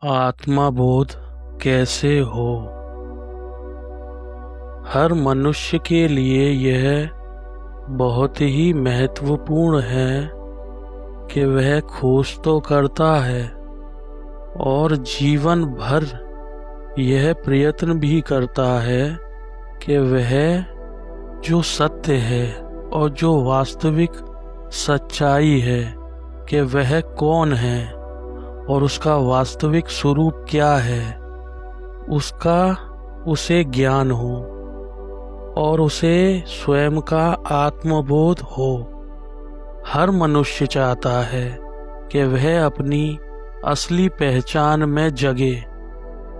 आत्मबोध कैसे हो। हर मनुष्य के लिए यह बहुत ही महत्वपूर्ण है कि वह खोज तो करता है और जीवन भर यह प्रयत्न भी करता है कि वह जो सत्य है और जो वास्तविक सच्चाई है कि वह कौन है और उसका वास्तविक स्वरूप क्या है, उसका उसे ज्ञान हो और उसे स्वयं का आत्मबोध हो। हर मनुष्य चाहता है कि वह अपनी असली पहचान में जगे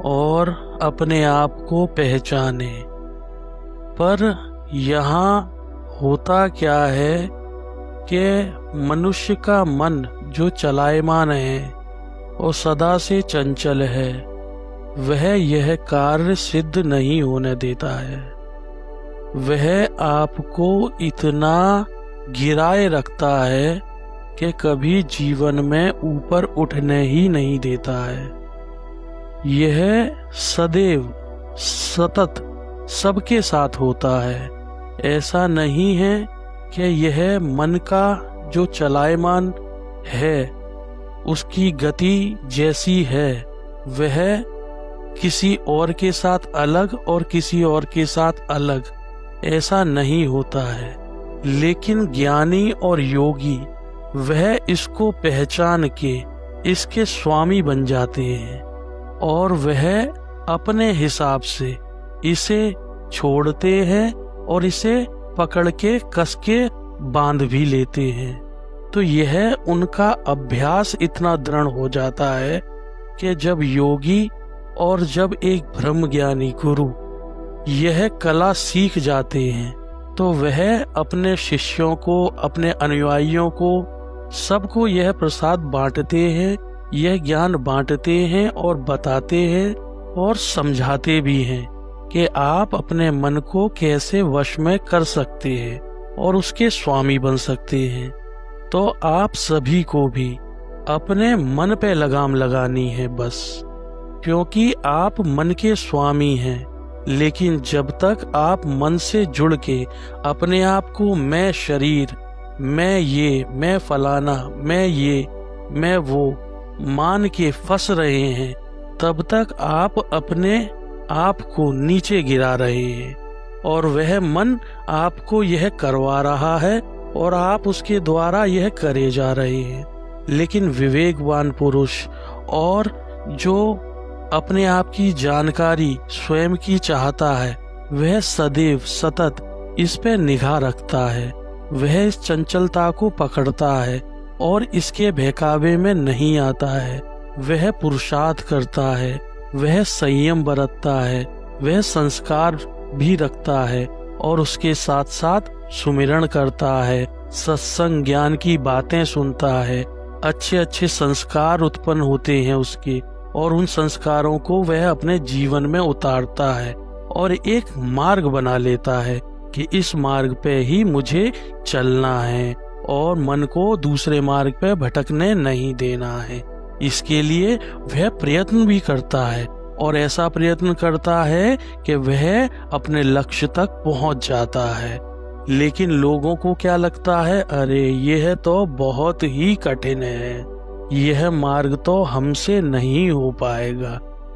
और अपने आप को पहचाने। पर यहाँ होता क्या है कि मनुष्य का मन जो चलायमान है और सदा से चंचल है, वह यह कार्य सिद्ध नहीं होने देता है। वह आपको इतना गिराए रखता है कि कभी जीवन में ऊपर उठने ही नहीं देता है। यह सदैव सतत सबके साथ होता है। ऐसा नहीं है कि यह मन का जो चलायमान है उसकी गति जैसी है वह किसी और के साथ अलग और किसी और के साथ अलग, ऐसा नहीं होता है। लेकिन ज्ञानी और योगी वह इसको पहचान के इसके स्वामी बन जाते हैं और वह अपने हिसाब से इसे छोड़ते हैं और इसे पकड़ के कस के बांध भी लेते हैं। तो यह उनका अभ्यास इतना दृढ़ हो जाता है कि जब योगी और जब एक ब्रह्म ज्ञानी गुरु यह कला सीख जाते हैं तो वह अपने शिष्यों को, अपने अनुयायियों को, सबको यह प्रसाद बांटते हैं, यह ज्ञान बांटते हैं और बताते हैं और समझाते भी हैं कि आप अपने मन को कैसे वश में कर सकते हैं और उसके स्वामी बन सकते हैं। तो आप सभी को भी अपने मन पे लगाम लगानी है बस, क्योंकि आप मन के स्वामी हैं। लेकिन जब तक आप मन से जुड़ के अपने आप को मैं शरीर, मैं ये, मैं फलाना, मैं ये, मैं वो मान के फंस रहे हैं, तब तक आप अपने आप को नीचे गिरा रहे हैं और वह मन आपको यह करवा रहा है और आप उसके द्वारा यह करे जा रहे हैं। लेकिन विवेकवान पुरुष और जो अपने आप की जानकारी स्वयं की चाहता है, वह सदैव सतत इस पे निगाह रखता है। वह इस चंचलता को पकड़ता है और इसके बहकावे में नहीं आता है। वह पुरुषार्थ करता है, वह संयम बरतता है, वह संस्कार भी रखता है और उसके साथ साथ सुमिरन करता है, सत्संग ज्ञान की बातें सुनता है। अच्छे अच्छे संस्कार उत्पन्न होते हैं उसके और उन संस्कारों को वह अपने जीवन में उतारता है और एक मार्ग बना लेता है कि इस मार्ग पे ही मुझे चलना है और मन को दूसरे मार्ग पे भटकने नहीं देना है। इसके लिए वह प्रयत्न भी करता है और ऐसा प्रयत्न करता है कि वह अपने लक्ष्य तक पहुंच जाता है। लेकिन लोगों को क्या लगता है, अरे यह तो बहुत ही कठिन है, यह मार्ग तो हमसे नहीं हो पाएगा।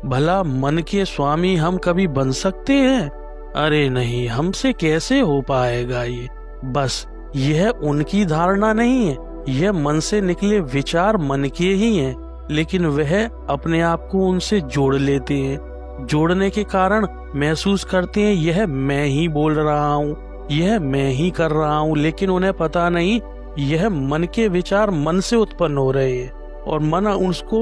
भला मन के स्वामी हम कभी बन सकते हैं? अरे नहीं, हमसे कैसे हो पाएगा ये। बस यह उनकी धारणा नहीं है, यह मन से निकले विचार मन के ही हैं। लेकिन वह अपने आप को उनसे जोड़ लेते हैं। जोड़ने के कारण महसूस करते हैं यह मैं ही बोल रहा हूँ, यह मैं ही कर रहा हूँ। लेकिन उन्हें पता नहीं यह मन के विचार मन से उत्पन्न हो रहे हैं और मन उसको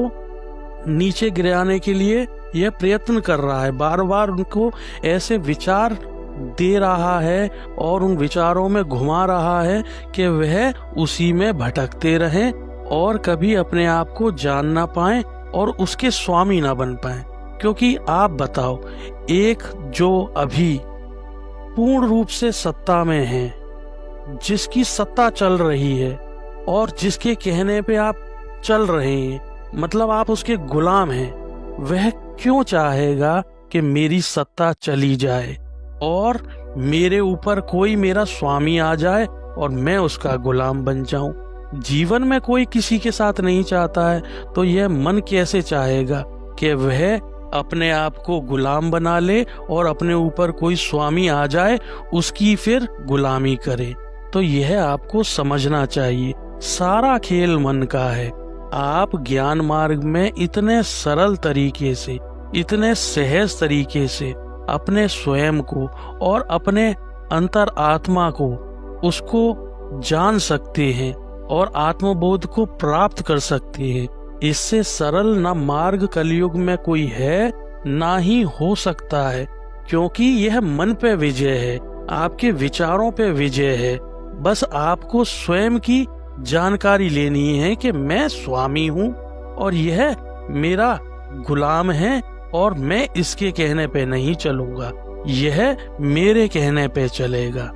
नीचे गिराने के लिए यह प्रयत्न कर रहा है। बार बार उनको ऐसे विचार दे रहा है और उन विचारों में घुमा रहा है कि वह उसी में भटकते रहें और कभी अपने आप को जान ना पाएं और उसके स्वामी ना बन पाएं। क्योंकि आप बताओ, एक जो अभी पूर्ण रूप से सत्ता में है, जिसकी सत्ता चल रही है और जिसके कहने पे आप चल रहे हैं, मतलब आप उसके गुलाम हैं, वह क्यों चाहेगा कि मेरी सत्ता चली जाए और मेरे ऊपर कोई मेरा स्वामी आ जाए और मैं उसका गुलाम बन जाऊं? जीवन में कोई किसी के साथ नहीं चाहता है, तो यह मन कैसे चाहेगा कि वह अपने आप को गुलाम बना ले और अपने ऊपर कोई स्वामी आ जाए उसकी फिर गुलामी करे? तो यह आपको समझना चाहिए, सारा खेल मन का है। आप ज्ञान मार्ग में इतने सरल तरीके से, इतने सहज तरीके से अपने स्वयं को और अपने अंतर आत्मा को उसको जान सकते हैं और आत्मबोध को प्राप्त कर सकते हैं। इससे सरल ना मार्ग कलयुग में कोई है, ना ही हो सकता है, क्योंकि यह मन पे विजय है, आपके विचारों पे विजय है। बस आपको स्वयं की जानकारी लेनी है कि मैं स्वामी हूँ और यह मेरा गुलाम है और मैं इसके कहने पे नहीं चलूंगा, यह मेरे कहने पे चलेगा।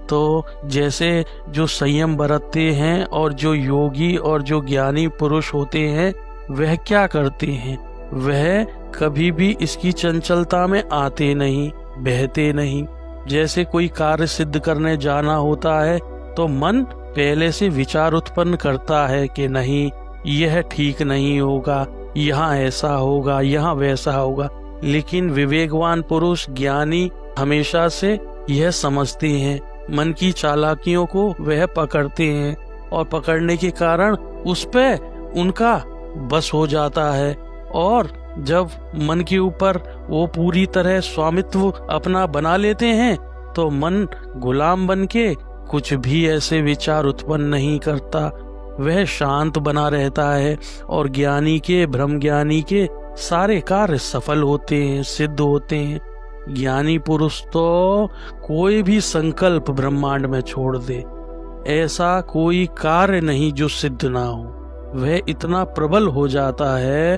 तो जैसे जो संयम बरतते हैं और जो योगी और जो ज्ञानी पुरुष होते हैं, वह क्या करते हैं? वह कभी भी इसकी चंचलता में आते नहीं, बहते नहीं। जैसे कोई कार्य सिद्ध करने जाना होता है तो मन पहले से विचार उत्पन्न करता है कि नहीं, यह ठीक नहीं होगा, यहाँ ऐसा होगा, यहाँ वैसा होगा। लेकिन विवेकवान पुरुष ज्ञानी हमेशा से यह समझते हैं, मन की चालाकियों को वह पकड़ते हैं और पकड़ने के कारण उस पे उनका बस हो जाता है। और जब मन के ऊपर वो पूरी तरह स्वामित्व अपना बना लेते हैं तो मन गुलाम बन के कुछ भी ऐसे विचार उत्पन्न नहीं करता, वह शांत बना रहता है और ज्ञानी के, ब्रह्म ज्ञानी के सारे कार्य सफल होते हैं, सिद्ध होते हैं। ज्ञानी पुरुष तो कोई भी संकल्प ब्रह्मांड में छोड़ दे, ऐसा कोई कार्य नहीं जो सिद्ध ना हो। वह इतना प्रबल हो जाता है,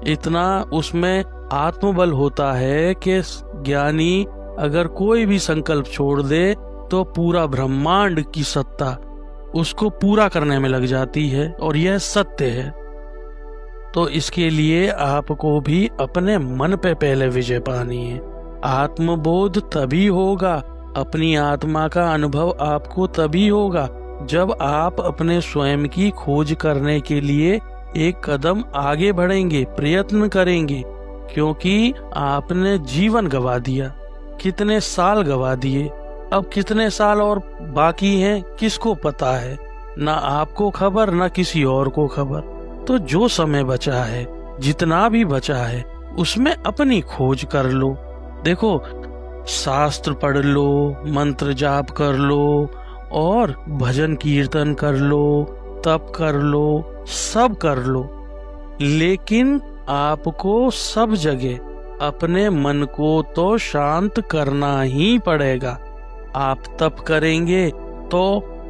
इतना उसमें आत्मबल होता है कि ज्ञानी अगर कोई भी संकल्प छोड़ दे तो पूरा ब्रह्मांड की सत्ता उसको पूरा करने में लग जाती है और यह सत्य है। तो इसके लिए आपको भी अपने मन पे पहले विजय पानी है। आत्मबोध तभी होगा, अपनी आत्मा का अनुभव आपको तभी होगा जब आप अपने स्वयं की खोज करने के लिए एक कदम आगे बढ़ेंगे, प्रयत्न करेंगे। क्योंकि आपने जीवन गवा दिया, कितने साल गवा दिए, अब कितने साल और बाकी हैं किसको पता है? ना आपको खबर, ना किसी और को खबर। तो जो समय बचा है, जितना भी बचा है, उसमें अपनी खोज कर लो। देखो, शास्त्र पढ़ लो, मंत्र जाप कर लो और भजन कीर्तन कर लो, तप कर लो, सब कर लो, लेकिन आपको सब जगह अपने मन को तो शांत करना ही पड़ेगा। आप तप करेंगे तो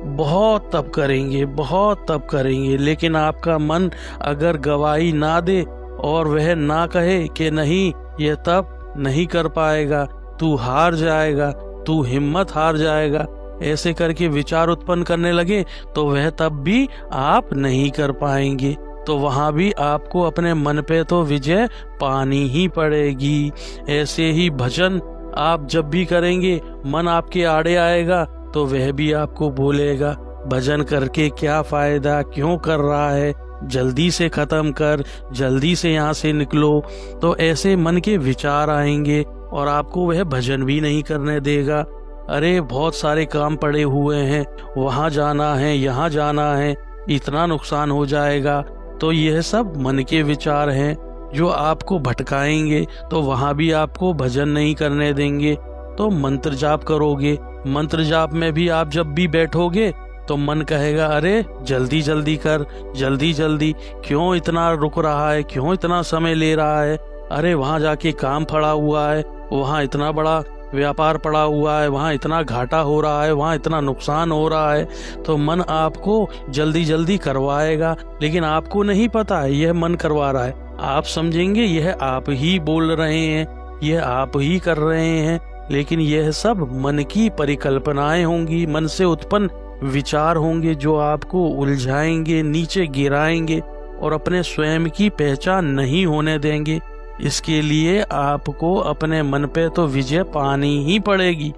बहुत तप करेंगे, बहुत तप करेंगे, लेकिन आपका मन अगर गवाही ना दे और वह ना कहे कि नहीं, ये तप नहीं कर पाएगा, तू हार जाएगा, तू हिम्मत हार जाएगा, ऐसे करके विचार उत्पन्न करने लगे, तो वह तब भी आप नहीं कर पाएंगे। तो वहां भी आपको अपने मन पे तो विजय पानी ही पड़ेगी। ऐसे ही भजन आप जब भी करेंगे, मन आपके आड़े आएगा तो वह भी आपको बोलेगा, भजन करके क्या फायदा, क्यों कर रहा है, जल्दी से खत्म कर, जल्दी से यहाँ से निकलो। तो ऐसे मन के विचार आएंगे और आपको वह भजन भी नहीं करने देगा। अरे बहुत सारे काम पड़े हुए हैं, वहां जाना है, यहाँ जाना है, इतना नुकसान हो जाएगा। तो यह सब मन के विचार हैं जो आपको भटकाएंगे, तो वहां भी आपको भजन नहीं करने देंगे। तो मंत्र जाप करोगे, मंत्र जाप में भी आप जब भी बैठोगे तो मन कहेगा, अरे जल्दी जल्दी कर, जल्दी जल्दी, क्यों इतना रुक रहा है, क्यों इतना समय ले रहा है, अरे वहां जाके काम पड़ा हुआ है, वहां इतना बड़ा व्यापार पड़ा हुआ है, वहाँ इतना घाटा हो रहा है, वहाँ इतना नुकसान हो रहा है। तो मन आपको जल्दी जल्दी करवाएगा, लेकिन आपको नहीं पता है यह मन करवा रहा है। आप समझेंगे यह आप ही बोल रहे हैं, यह आप ही कर रहे हैं, लेकिन यह सब मन की परिकल्पनाएं होंगी, मन से उत्पन्न विचार होंगे जो आपको उलझाएंगे, नीचे गिराएंगे और अपने स्वयं की पहचान नहीं होने देंगे। इसके लिए आपको अपने मन पे तो विजय पानी ही पड़ेगी।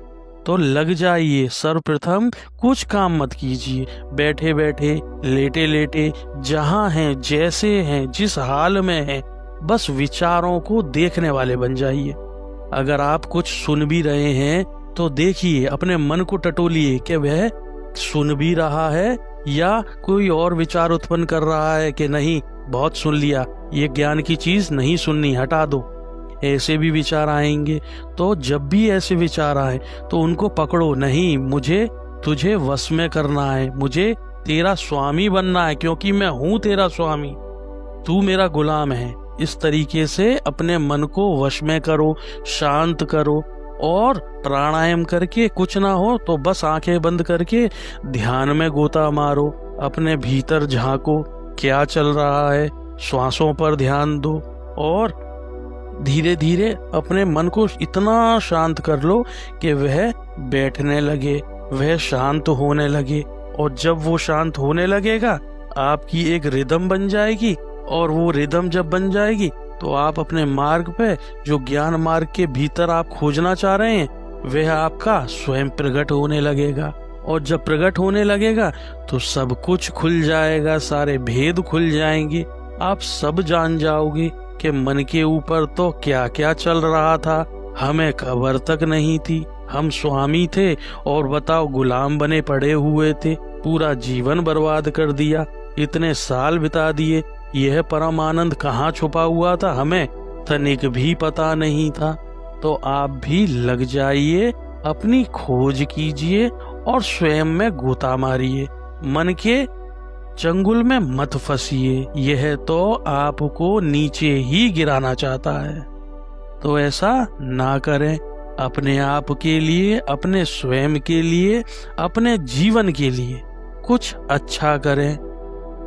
तो लग जाइए। सर्वप्रथम कुछ काम मत कीजिए, बैठे बैठे, लेटे लेटे, जहाँ हैं, जैसे हैं, जिस हाल में हैं, बस विचारों को देखने वाले बन जाइए। अगर आप कुछ सुन भी रहे हैं तो देखिए, अपने मन को टटोलिए कि वह सुन भी रहा है या कोई और विचार उत्पन्न कर रहा है कि नहीं, बहुत सुन लिया, ये ज्ञान की चीज नहीं सुननी, हटा दो। ऐसे भी विचार आएंगे। तो जब भी ऐसे विचार आए तो उनको पकड़ो, नहीं, मुझे तुझे वश में करना है, मुझे तेरा स्वामी बनना है, क्योंकि मैं हूं तेरा स्वामी, तू मेरा गुलाम है। इस तरीके से अपने मन को वश में करो, शांत करो, और प्राणायाम करके कुछ ना हो तो बस आंखें बंद करके ध्यान में गोता मारो, अपने भीतर झांको, क्या चल रहा है, श्वासों पर ध्यान दो, और धीरे धीरे अपने मन को इतना शांत कर लो कि वह बैठने लगे, वह शांत होने लगे। और जब वो शांत होने लगेगा, आपकी एक रिदम बन जाएगी, और वो रिदम जब बन जाएगी तो आप अपने मार्ग पे, जो ज्ञान मार्ग के भीतर आप खोजना चाह रहे हैं, वह आपका स्वयं प्रकट होने लगेगा। और जब प्रकट होने लगेगा तो सब कुछ खुल जाएगा, सारे भेद खुल जाएंगे, आप सब जान जाओगे कि मन के ऊपर तो क्या क्या चल रहा था, हमें खबर तक नहीं थी। हम स्वामी थे और बताओ गुलाम बने पड़े हुए थे, पूरा जीवन बर्बाद कर दिया, इतने साल बिता दिए, यह परम आनंद कहाँ छुपा हुआ था, हमें तनिक भी पता नहीं था। तो आप भी लग जाइए, अपनी खोज कीजिए और स्वयं में गोता मारिए, मन के चंगुल में मत फंसिए, यह तो आपको नीचे ही गिराना चाहता है। तो ऐसा ना करें। अपने आप के लिए, अपने स्वयं के लिए, अपने जीवन के लिए कुछ अच्छा करें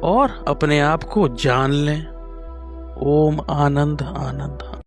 और अपने आप को जान लें। ओम आनंद आनंद।